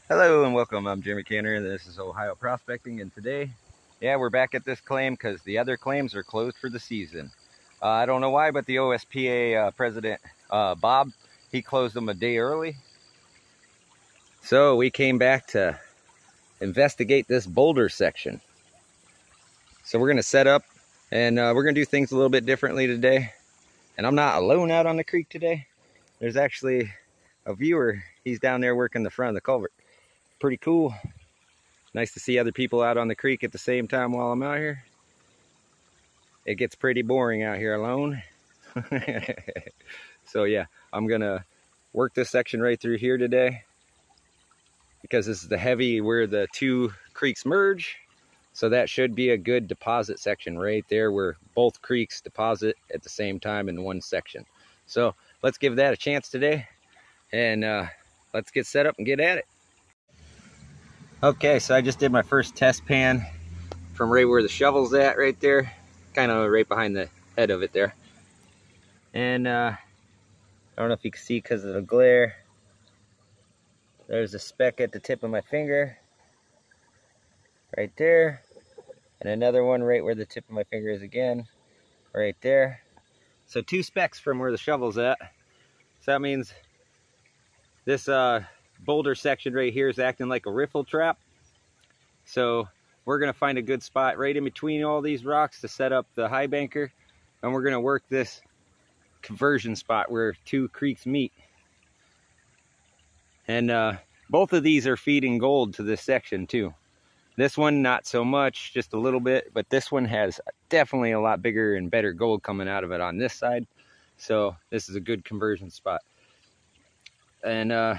Hello and welcome. I'm Jimmy Canner and this is Ohio Prospecting, and today, we're back at this claim because the other claims are closed for the season. I don't know why, but the OSPA president, Bob, he closed them a day early. So we came back to investigate this boulder section. So we're going to set up and we're going to do things a little bit differently today. And I'm not alone out on the creek today. There's actually a viewer. He's down there working the front of the culvert. Pretty cool. Nice to see other people out on the creek at the same time while I'm out here. It gets pretty boring out here alone. So yeah, I'm gonna work this section right through here today because this is the heavy where the two creeks merge. So that should be a good deposit section right there where both creeks deposit at the same time in one section. So let's give that a chance today, and let's get set up and get at it. Okay, so I just did my first test pan from right where the shovel's at right there, kind of right behind the head of it there. And I don't know if you can see because of the glare. There's a speck at the tip of my finger right there, and another one right where the tip of my finger is again, right there. So two specks from where the shovel's at. So that means this boulder section right here is acting like a riffle trap. So we're going to find a good spot right in between all these rocks to set up the high banker, and we're going to work this conversion spot where two creeks meet. And both of these are feeding gold to this section too. This one not so much, just a little bit, but this one has definitely a lot bigger and better gold coming out of it on this side. So this is a good conversion spot. And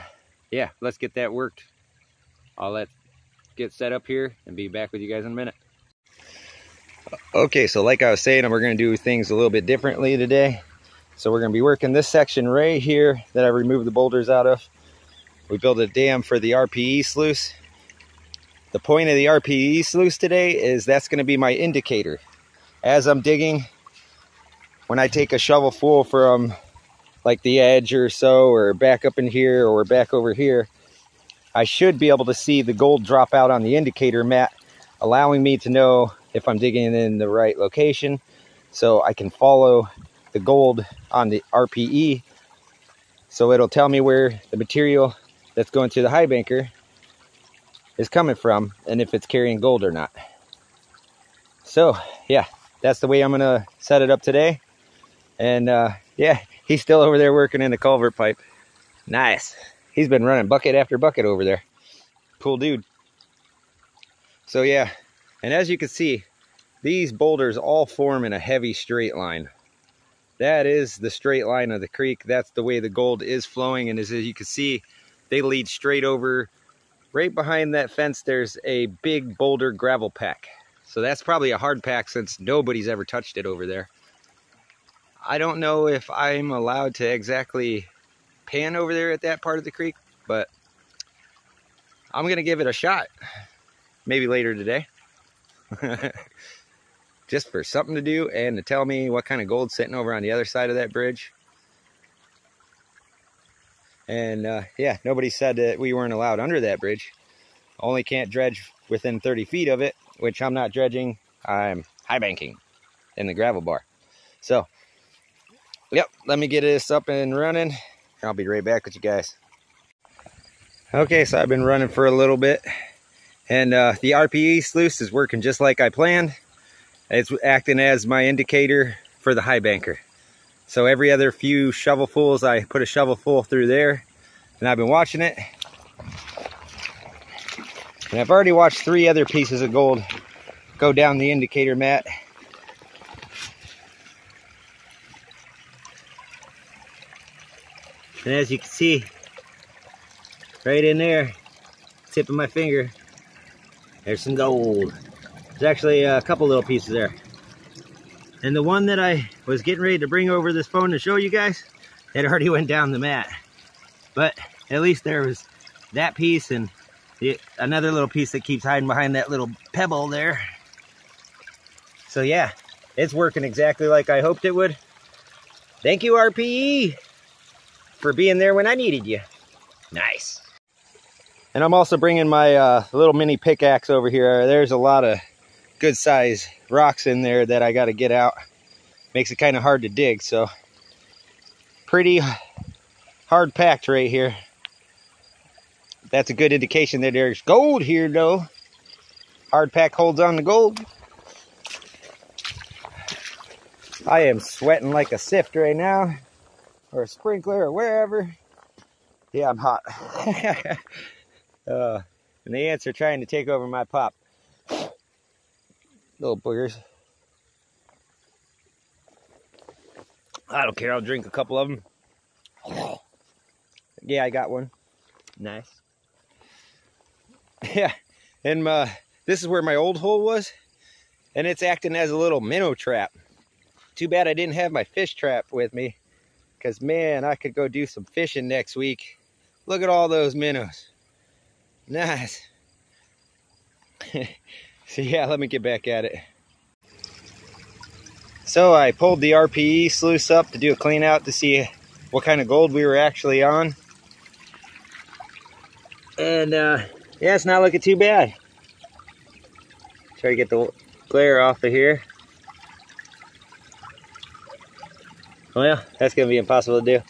yeah, let's get that worked. Let's get set up here and be back with you guys in a minute. Okay, so like I was saying, we're going to do things a little bit differently today. So we're going to be working this section right here that I removed the boulders out of. We built a dam for the RPE sluice. The point of the RPE sluice today is that's going to be my indicator. As I'm digging, when I take a shovel full from like the edge or so, or back up in here or back over here, I should be able to see the gold drop out on the indicator mat, allowing me to know if I'm digging in the right location, so I can follow the gold on the RPE. So it'll tell me where the material that's going to the high banker is coming from and if it's carrying gold or not. So yeah, that's the way I'm gonna set it up today. And yeah, he's still over there working in the culvert pipe. Nice. He's been running bucket after bucket over there. Cool dude. So yeah, and as you can see, these boulders all form in a heavy straight line. That is the straight line of the creek. That's the way the gold is flowing. And as you can see, they lead straight over. Right behind that fence, there's a big boulder gravel pack. So that's probably a hard pack since nobody's ever touched it over there. I don't know if I'm allowed to exactly pan over there at that part of the creek, but I'm going to give it a shot. Maybe later today. Just for something to do and to tell me what kind of gold's sitting over on the other side of that bridge. And yeah, nobody said that we weren't allowed under that bridge. Only can't dredge within 30 feet of it, which I'm not dredging. I'm high banking in the gravel bar. So yep, let me get this up and running. I'll be right back with you guys. Okay, so I've been running for a little bit, and the RPE sluice is working just like I planned. It's acting as my indicator for the high banker. So every other few shovelfuls, I put a shovelful through there, and I've been watching it. And I've already watched 3 other pieces of gold go down the indicator mat. And as you can see, right in there, tip of my finger, there's some gold. There's actually a couple little pieces there. And the one that I was getting ready to bring over this phone to show you guys, it already went down the mat. But at least there was that piece and another little piece that keeps hiding behind that little pebble there. So yeah, it's working exactly like I hoped it would. Thank you, RPE, for being there when I needed you. Nice. And I'm also bringing my little mini pickaxe over here. There's a lot of good size rocks in there that I got to get out. Makes it kind of hard to dig, so pretty hard packed right here. That's a good indication that there's gold here though. Hard pack holds on to gold. I am sweating like a sift right now, or a sprinkler, or wherever. Yeah, I'm hot. And the ants are trying to take over my pop. Little boogers. I don't care, I'll drink a couple of them. Yeah, I got one. Nice. Yeah, and this is where my old hole was, and it's acting as a little minnow trap. Too bad I didn't have my fish trap with me, because man, I could go do some fishing next week. Look at all those minnows. Nice. So yeah, let me get back at it. So I pulled the RPE sluice up to do a clean out to see what kind of gold we were actually on. And yeah, it's not looking too bad. Try to get the glare off of here. Well, that's gonna be impossible to do.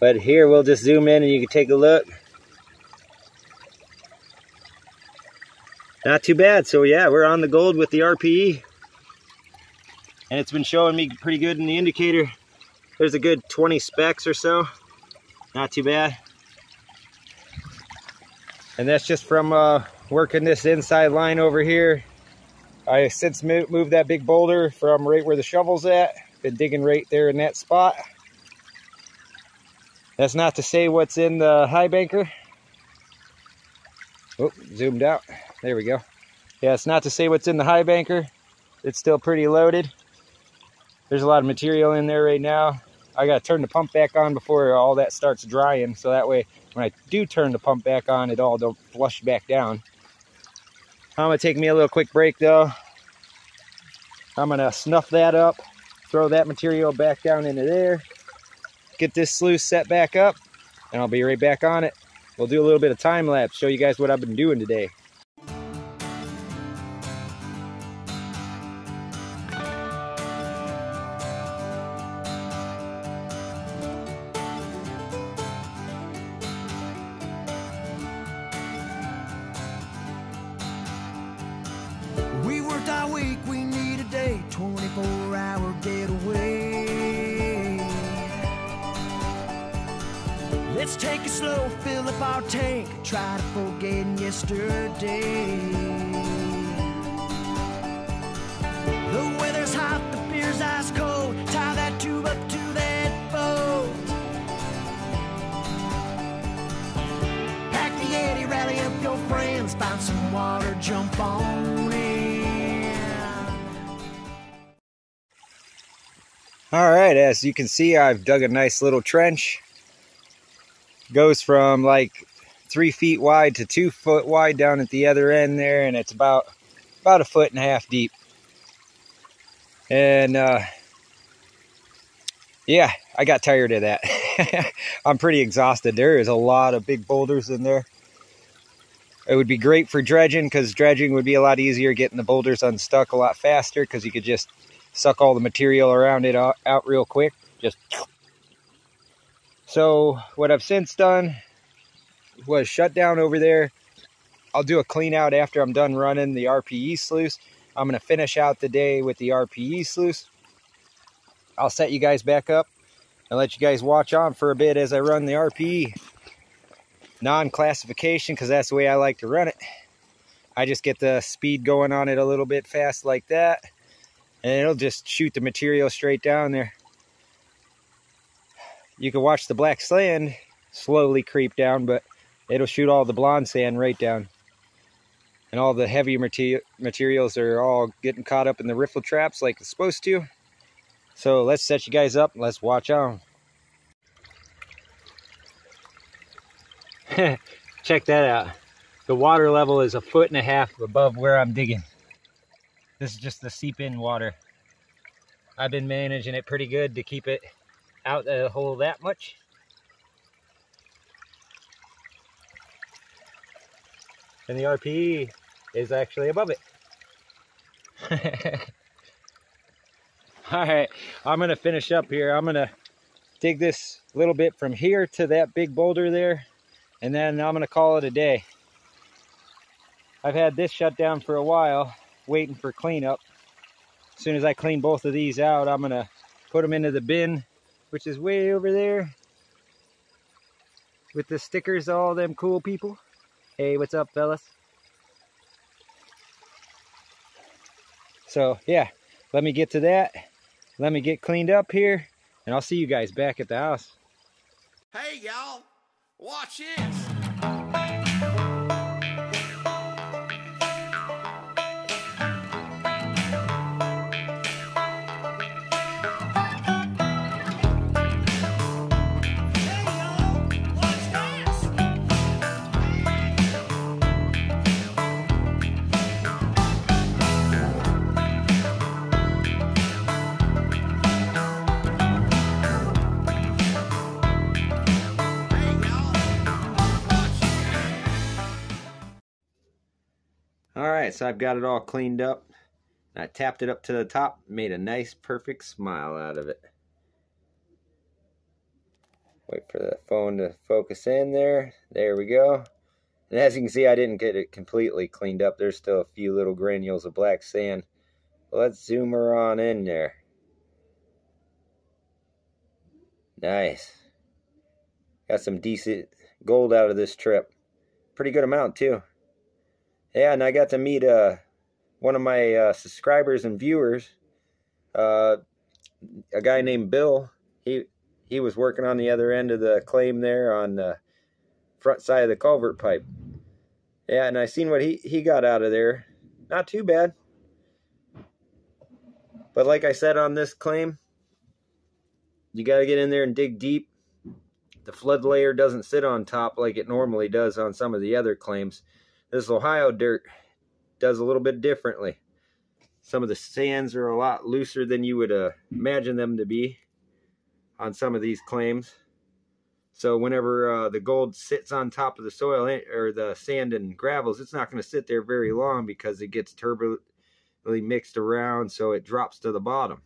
But here we'll just zoom in and you can take a look. Not too bad. So yeah, we're on the gold with the RPE. And it's been showing me pretty good in the indicator. There's a good 20 specks or so. Not too bad. And that's just from working this inside line over here. I since moved that big boulder from right where the shovel's at. Been digging right there in that spot. That's not to say what's in the high banker. Oh, zoomed out. There we go. Yeah, it's not to say what's in the high banker. It's still pretty loaded. There's a lot of material in there right now. I gotta turn the pump back on before all that starts drying, so that way when I do turn the pump back on, it all don't flush back down. I'm gonna take me a little quick break though. I'm gonna snuff that up, throw that material back down into there, get this sluice set back up, and I'll be right back on it. We'll do a little bit of time lapse, show you guys what I've been doing today. We worked our week, we need a day, 24-hour getaway. Let's take it slow, fill up our tank, try to forget yesterday. The weather's hot, the beer's ice cold, tie that tube up to that boat. Pack the Yeti, rally up your friends, find some water, jump on in. All right, as you can see, I've dug a nice little trench. Goes from like 3 feet wide to 2 foot wide down at the other end there, and it's about 1.5 foot deep. And yeah, I got tired of that. I'm pretty exhausted. There is a lot of big boulders in there. It would be great for dredging, because dredging would be a lot easier, getting the boulders unstuck a lot faster, because you could just suck all the material around it out real quick. So what I've since done was shut down over there. I'll do a clean out after I'm done running the RPE sluice. I'm going to finish out the day with the RPE sluice. I'll set you guys back up and let you guys watch on for a bit as I run the RPE. Non-classification, because that's the way I like to run it. I just get the speed going on it a little bit fast like that, and it'll just shoot the material straight down there. You can watch the black sand slowly creep down, but it'll shoot all the blonde sand right down. And all the heavy materials are all getting caught up in the riffle traps like it's supposed to. So let's set you guys up and let's watch on. Check that out. The water level is 1.5 feet above where I'm digging. This is just the seep in water. I've been managing it pretty good to keep it out the hole that much. and the RPE is actually above it. All right, I'm gonna finish up here. I'm gonna dig this little bit from here to that big boulder there, and then I'm gonna call it a day. I've had this shut down for a while, waiting for cleanup. As soon as I clean both of these out, I'm gonna put them into the bin, which is way over there, with the stickers, all them cool people. Hey, what's up, fellas? So yeah, let me get to that. Let me get cleaned up here, and I'll see you guys back at the house. Hey, y'all, watch this. Alright, so I've got it all cleaned up. I tapped it up to the top, made a nice perfect smile out of it. Wait for the phone to focus in there. There we go. And as you can see, I didn't get it completely cleaned up. There's still a few little granules of black sand. Let's zoom her on in there. Nice. Got some decent gold out of this trip. Pretty good amount too. Yeah, and I got to meet one of my subscribers and viewers, a guy named Bill. He was working on the other end of the claim there on the front side of the culvert pipe. Yeah, and I seen what he got out of there. Not too bad. But like I said on this claim, you got to get in there and dig deep. The flood layer doesn't sit on top like it normally does on some of the other claims. This Ohio dirt does a little bit differently. Some of the sands are a lot looser than you would imagine them to be on some of these claims. So whenever the gold sits on top of the soil or the sand and gravels, it's not going to sit there very long because it gets turbulently mixed around, so it drops to the bottom.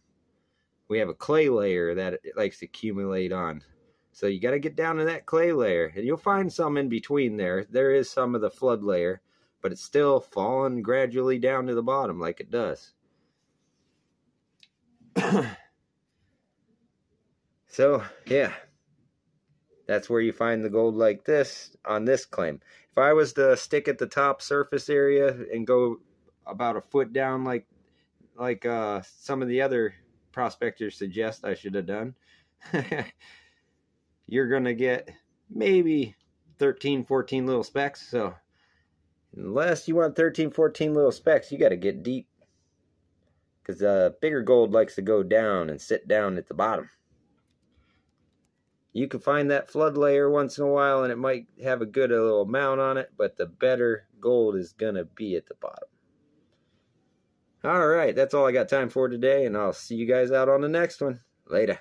We have a clay layer that it likes to accumulate on. So you got to get down to that clay layer, and you'll find some in between there. There is some of the flood layer, but it's still falling gradually down to the bottom like it does. So, yeah, that's where you find the gold like this on this claim. If I was to stick at the top surface area and go about a foot down like some of the other prospectors suggest I should have done, you're going to get maybe 13, 14 little specks. So unless you want 13, 14 little specks, you got to get deep. Because bigger gold likes to go down and sit down at the bottom. You can find that flood layer once in a while, and it might have a good little amount on it, but the better gold is going to be at the bottom. All right, that's all I got time for today, and I'll see you guys out on the next one. Later.